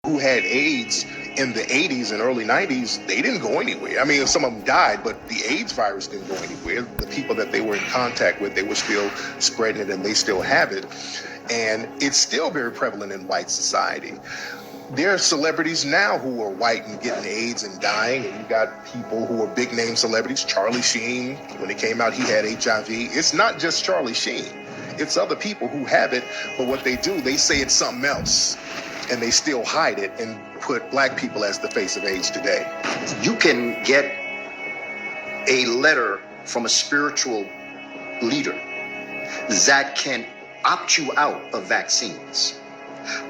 who had AIDS in the 80s and early 90s, they didn't go anywhere. I mean, some of them died, but the AIDS virus didn't go anywhere. The people that they were in contact with, they were still spreading it, and they still have it. And it's still very prevalent in white society. There are celebrities now who are white and getting AIDS and dying, and you got people who are big name celebrities. Charlie Sheen, when it came out, he had HIV. It's not just Charlie Sheen. It's other people who have it, but what they do, they say it's something else, and they still hide it and put black people as the face of AIDS today. You can get a letter from a spiritual leader that can opt you out of vaccines.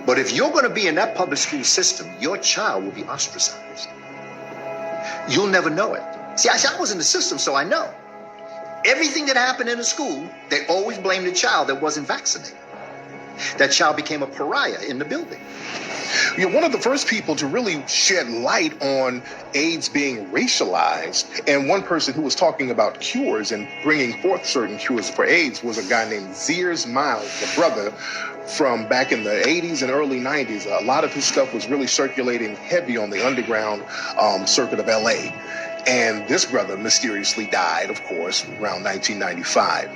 But if you're going to be in that public school system, your child will be ostracized. You'll never know it. See, I was in the system, so I know. Everything that happened in the school, they always blamed the child that wasn't vaccinated. That child became a pariah in the building. You're one of the first people to really shed light on AIDS being racialized. And one person who was talking about cures and bringing forth certain cures for AIDS was a guy named Sears Miles, the brother from back in the 80s and early 90s. A lot of his stuff was really circulating heavy on the underground circuit of LA. And this brother mysteriously died, of course, around 1995.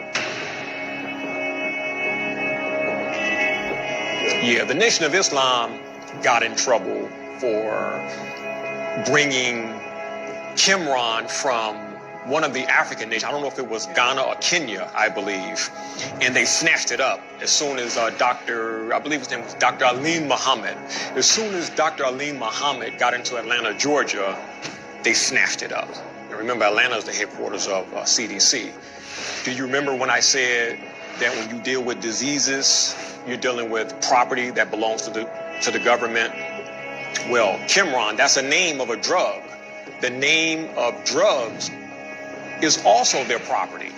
Yeah, the Nation of Islam got in trouble for bringing Qumran from one of the African nations. I don't know if it was Ghana or Kenya, I believe. And they snatched it up as soon as I believe his name was Dr. Alim Muhammad. As soon as Dr. Alim Muhammad got into Atlanta, Georgia, they snatched it up. And remember, Atlanta is the headquarters of CDC. Do you remember when I said that when you deal with diseases, you're dealing with property that belongs to the government? Well, Qumran, that's a name of a drug. The name of drugs is also their property.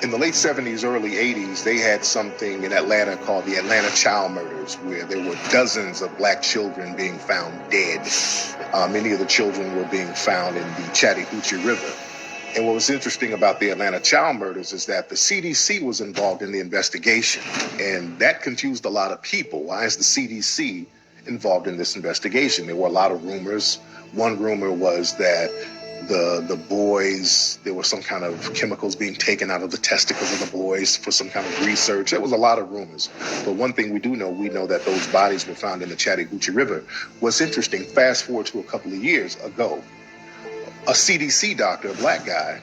In the late 70s, early 80s, they had something in Atlanta called the Atlanta Child Murders, where there were dozens of black children being found dead. Many of the children were being found in the Chattahoochee River. And what was interesting about the Atlanta Child Murders is that the CDC was involved in the investigation, and that confused a lot of people. Why is the CDC involved in this investigation? There were a lot of rumors. One rumor was that the boys, there were some kind of chemicals being taken out of the testicles of the boys for some kind of research. There was a lot of rumors. But one thing we know that those bodies were found in the Chattahoochee River. What's interesting, fast forward to a couple of years ago, a CDC doctor, a black guy,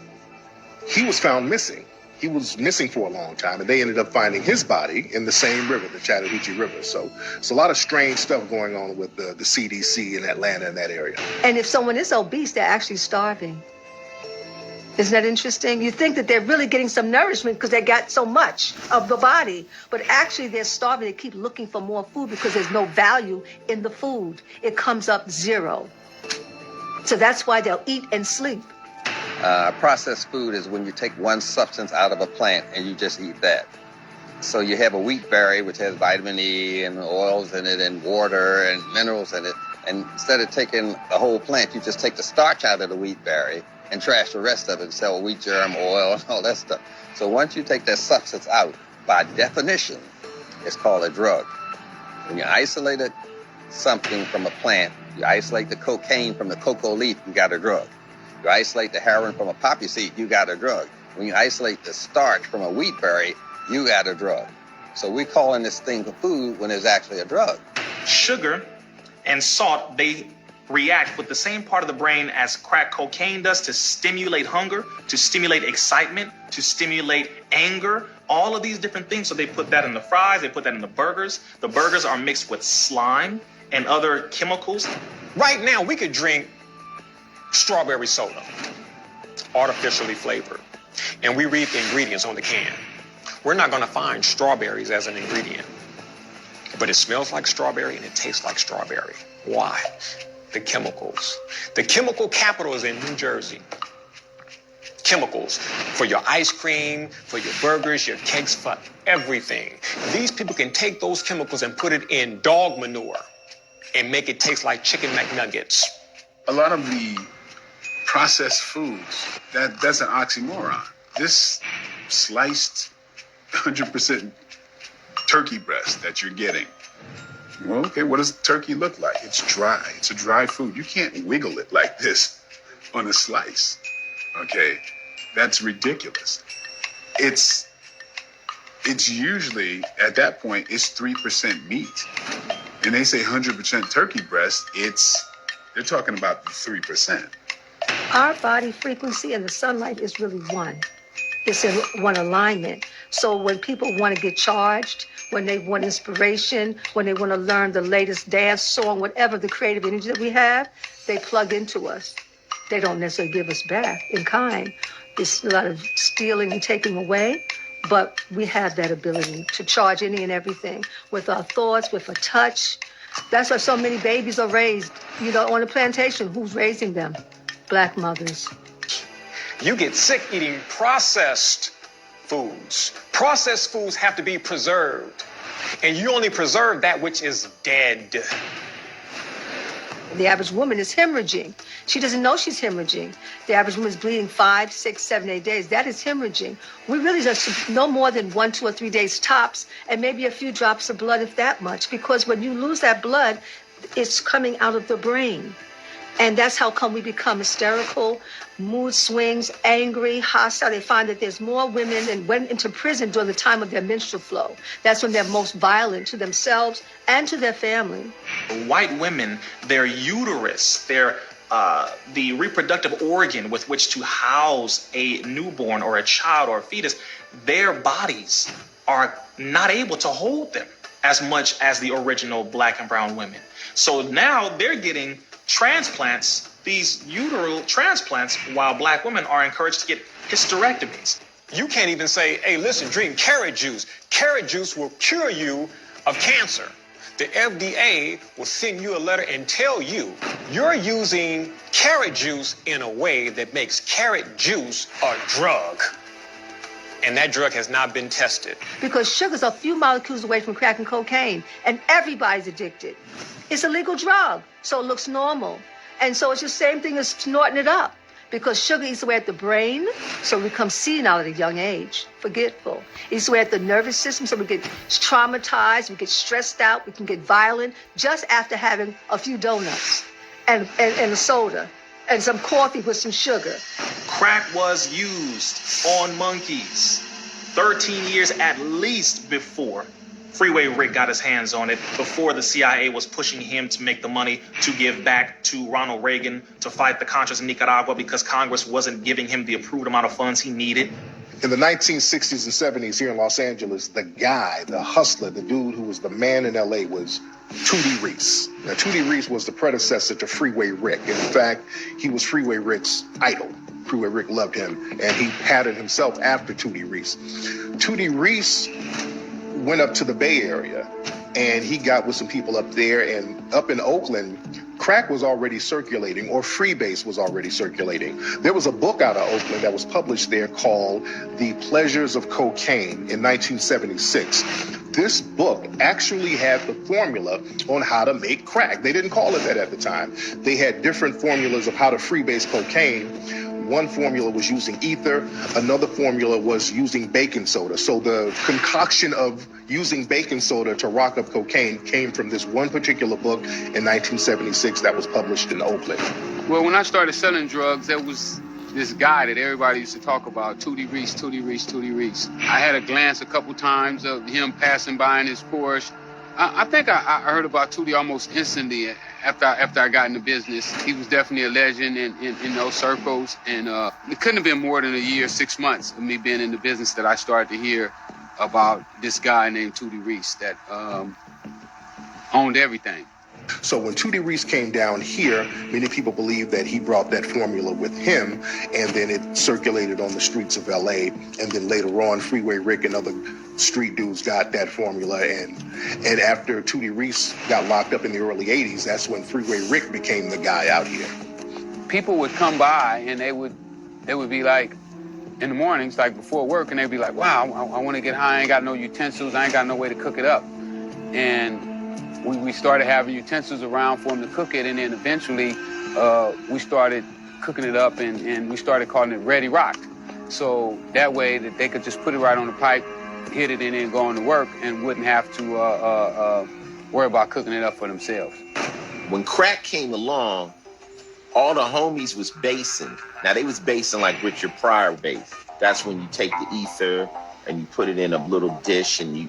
he was found missing. He was missing for a long time, and they ended up finding his body in the same river, the Chattahoochee River. So it's a lot of strange stuff going on with the CDC in Atlanta and that area. And if someone is obese, they're actually starving. Isn't that interesting? You think that they're really getting some nourishment because they got so much of the body, but actually they're starving. They keep looking for more food because there's no value in the food. It comes up zero. So that's why they'll eat and sleep. Processed food is when you take one substance out of a plant and you just eat that. So you have a wheat berry, which has vitamin E and oils in it and water and minerals in it. And instead of taking the whole plant, you just take the starch out of the wheat berry and trash the rest of it and sell wheat germ, oil, and all that stuff. So once you take that substance out, by definition, it's called a drug. When you isolated something from a plant, you isolate the cocaine from the cocoa leaf, you got a drug. You isolate the heroin from a poppy seed, you got a drug. When you isolate the starch from a wheat berry, you got a drug. So we're calling this thing food when it's actually a drug. Sugar and salt, they react with the same part of the brain as crack cocaine does to stimulate hunger, to stimulate excitement, to stimulate anger, all of these different things. So they put that in the fries, they put that in the burgers. The burgers are mixed with slime and other chemicals. Right now, we could drink strawberry soda, artificially flavored, and we read the ingredients on the can. We're not going to find strawberries as an ingredient, but it smells like strawberry and it tastes like strawberry. Why? The chemicals. The chemical capital is in New Jersey. Chemicals for your ice cream, for your burgers, your cakes, for everything. These people can take those chemicals and put it in dog manure and make it taste like chicken McNuggets. A lot of the processed foods, that's an oxymoron. This sliced 100% turkey breast that you're getting, Well, okay, what does turkey look like? It's dry. It's a dry food. You can't wiggle it like this on a slice. Okay, that's ridiculous. It's usually, at that point, it's 3% meat. And they say 100% turkey breast, they're talking about the 3%. Our body frequency and the sunlight is really one. It's in one alignment. So when people want to get charged, when they want inspiration, when they want to learn the latest dance song, whatever the creative energy that we have, they plug into us. They don't necessarily give us back in kind. It's a lot of stealing and taking away, but we have that ability to charge any and everything with our thoughts, with a touch. That's why so many babies are raised, on a plantation. Who's raising them? Black mothers. You get sick eating processed foods. Processed foods have to be preserved. And you only preserve that which is dead. The average woman is hemorrhaging. She doesn't know she's hemorrhaging. The average woman is bleeding 5, 6, 7, 8 days. That is hemorrhaging. We really just no more than 1, 2, or 3 days tops, and maybe a few drops of blood, if that much. Because when you lose that blood, it's coming out of the brain. And that's how come we become hysterical, mood swings, angry, hostile. They find that there's more women that went into prison during the time of their menstrual flow. That's when they're most violent to themselves and to their family. White women, their uterus, the reproductive organ with which to house a newborn or a child or a fetus, their bodies are not able to hold them as much as the original black and brown women. So now they're getting transplants, these uteral transplants, while black women are encouraged to get hysterectomies. You can't even say, hey, listen, drink carrot juice. Carrot juice will cure you of cancer. The FDA will send you a letter and tell you you're using carrot juice in a way that makes carrot juice a drug. And that drug has not been tested. Because sugar's a few molecules away from crack and cocaine, and everybody's addicted. It's a legal drug, so it looks normal. And so it's the same thing as snorting it up. Because sugar eats away at the brain, so we become senile at a young age, forgetful. It eats away at the nervous system, so we get traumatized, we get stressed out, we can get violent just after having a few donuts and a soda and some coffee with some sugar. Crack was used on monkeys 13 years at least before Freeway Rick got his hands on it, before the CIA was pushing him to make the money to give back to Ronald Reagan to fight the Contras in Nicaragua because Congress wasn't giving him the approved amount of funds he needed. In the 1960s and 70s here in Los Angeles, the guy, the hustler, the dude who was the man in LA was Tootie Reese. Now, Tootie Reese was the predecessor to Freeway Rick. In fact, he was Freeway Rick's idol. Freeway Rick loved him, and he patterned himself after Tootie Reese. Tootie Reese went up to the Bay Area, and he got with some people up there, and up in Oakland, crack was already circulating, or freebase was already circulating. There was a book out of Oakland that was published there called The Pleasures of Cocaine in 1976. This book actually had the formula on how to make crack. They didn't call it that at the time. They had different formulas of how to freebase cocaine. One formula was using ether. Another formula was using baking soda. So the concoction of using baking soda to rock up cocaine came from this one particular book in 1976 that was published in Oakland. Well, when I started selling drugs, there was this guy that everybody used to talk about, Tootie Reese, Tootie Reese, Tootie Reese. I had a glance a couple times of him passing by in his Porsche. I think I heard about Tootie almost instantly after I got in the business. He was definitely a legend in those circles. And it couldn't have been more than a year, 6 months of me being in the business that I started to hear about this guy named Tootie Reese that owned everything. So when Tootie Reese came down here, many people believe that he brought that formula with him, and then it circulated on the streets of LA. And then later on, Freeway Rick and other street dudes got that formula. And after Tootie Reese got locked up in the early 80s, that's when Freeway Rick became the guy out here. People would come by and they would be like, in the mornings, like before work, and they'd be like, wow, I want to get high. I ain't got no utensils. I ain't got no way to cook it up. And we started having utensils around for them to cook it, and then eventually we started cooking it up, and we started calling it Ready Rocked. So that way that they could just put it right on the pipe, hit it, and then go on to work, and wouldn't have to worry about cooking it up for themselves. When crack came along, all the homies was basing. Now they was basing like Richard Pryor based. That's when you take the ether and you put it in a little dish and you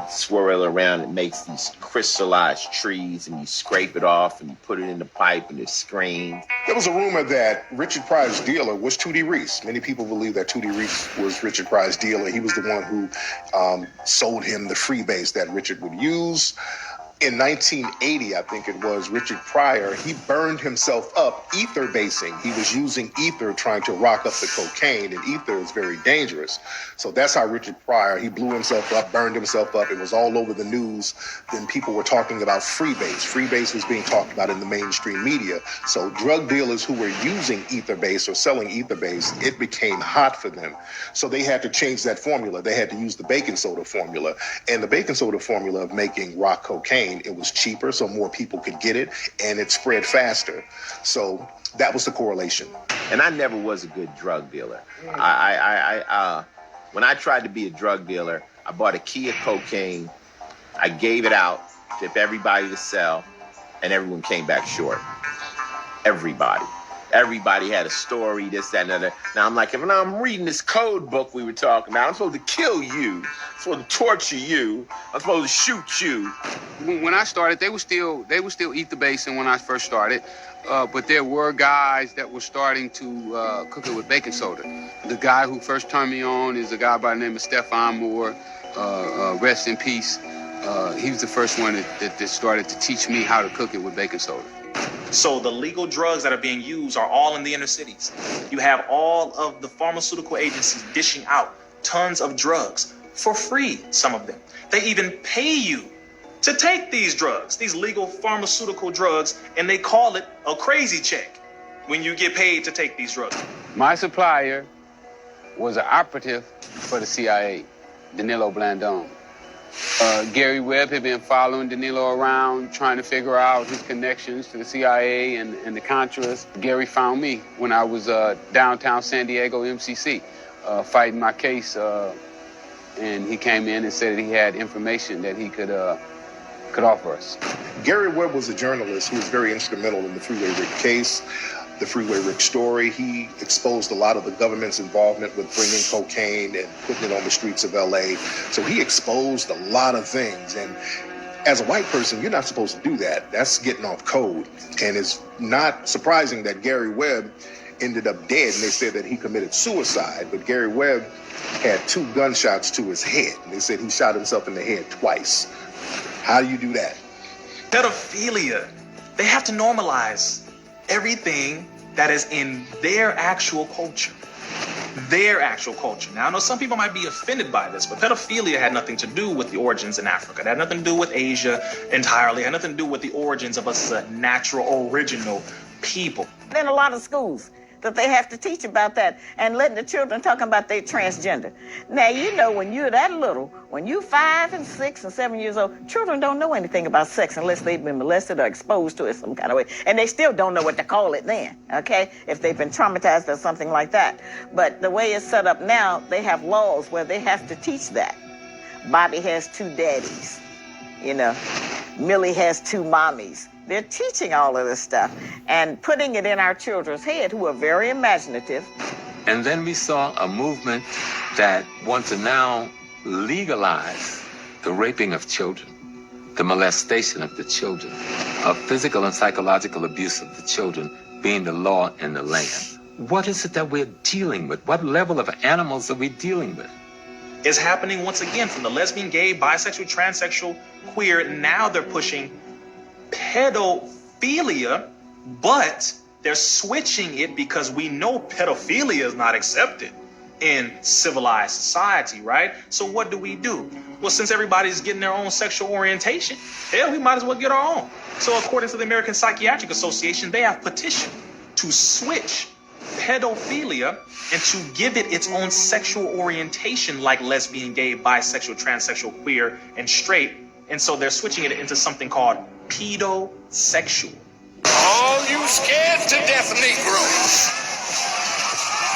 swirl it around. It makes these crystallized trees and you scrape it off and you put it in the pipe and it screams. There was a rumor that Richard Pryor's dealer was Tootie Reese. Many people believe that Tootie Reese was Richard Pryor's dealer. He was the one who sold him the freebase that Richard would use. In 1980, I think it was, Richard Pryor, he burned himself up ether basing. He was using ether trying to rock up the cocaine, and ether is very dangerous. So that's how Richard Pryor, he blew himself up, burned himself up. It was all over the news. Then people were talking about freebase. Freebase was being talked about in the mainstream media. So drug dealers who were using ether base or selling ether base, it became hot for them. So they had to change that formula. They had to use the baking soda formula. And the baking soda formula of making rock cocaine, it was cheaper, so more people could get it, and it spread faster. So that was the correlation. And I never was a good drug dealer. When I tried to be a drug dealer, I bought a key of cocaine. I gave it out to everybody to sell, and everyone came back short. Everybody. Everybody had a story, this, that, and other. Now I'm like, now I'm reading this code book we were talking about. I'm supposed to kill you. I'm supposed to torture you. I'm supposed to shoot you. When I started, they were still ether basing when I first started, but there were guys that were starting to cook it with baking soda. The guy who first turned me on is a guy by the name of Stefan Moore. Rest in peace. He was the first one that started to teach me how to cook it with baking soda. So the legal drugs that are being used are all in the inner cities. You have all of the pharmaceutical agencies dishing out tons of drugs for free, some of them. They even pay you to take these drugs, these legal pharmaceutical drugs, and they call it a crazy check when you get paid to take these drugs. My supplier was an operative for the CIA, Danilo Blandone. Gary Webb had been following Danilo around, trying to figure out his connections to the CIA and the Contras. Gary found me when I was downtown San Diego MCC, fighting my case, and he came in and said that he had information that he could offer us. Gary Webb was a journalist who was very instrumental in the Freeway Rick case, the Freeway Rick story. He exposed a lot of the government's involvement with bringing cocaine and putting it on the streets of LA. So he exposed a lot of things. And as a white person, you're not supposed to do that. That's getting off code. And it's not surprising that Gary Webb ended up dead, and they said that he committed suicide. But Gary Webb had 2 gunshots to his head. And they said he shot himself in the head twice. How do you do that? Pedophilia. They have to normalize everything that is in their actual culture. Their actual culture. Now, I know some people might be offended by this, but pedophilia had nothing to do with the origins in Africa. It had nothing to do with Asia entirely. It had nothing to do with the origins of us as a natural, original people. In a lot of schools that they have to teach about that and letting the children talking about their transgender. Now, you know, when you're that little, when you're 5 and 6 and 7 years old, children don't know anything about sex unless they've been molested or exposed to it some kind of way. And they still don't know what to call it then, okay, if they've been traumatized or something like that. But the way it's set up now, they have laws where they have to teach that. Bobby has 2 daddies, you know. Millie has 2 mommies. They're teaching all of this stuff and putting it in our children's head, who are very imaginative. And then we saw a movement that wants to now legalize the raping of children, the molestation of the children, of physical and psychological abuse of the children being the law in the land. What is it that we're dealing with? What level of animals are we dealing with? It's happening once again from the lesbian, gay, bisexual, transsexual, queer. Now they're pushing pedophilia, but they're switching it because we know pedophilia is not accepted in civilized society, right? So what do? Well, since everybody's getting their own sexual orientation, hell, we might as well get our own. So according to the American Psychiatric Association, they have petitioned to switch pedophilia and to give it its own sexual orientation like lesbian, gay, bisexual, transsexual, queer, and straight. And so they're switching it into something called pedosexual. All you scared to death Negroes,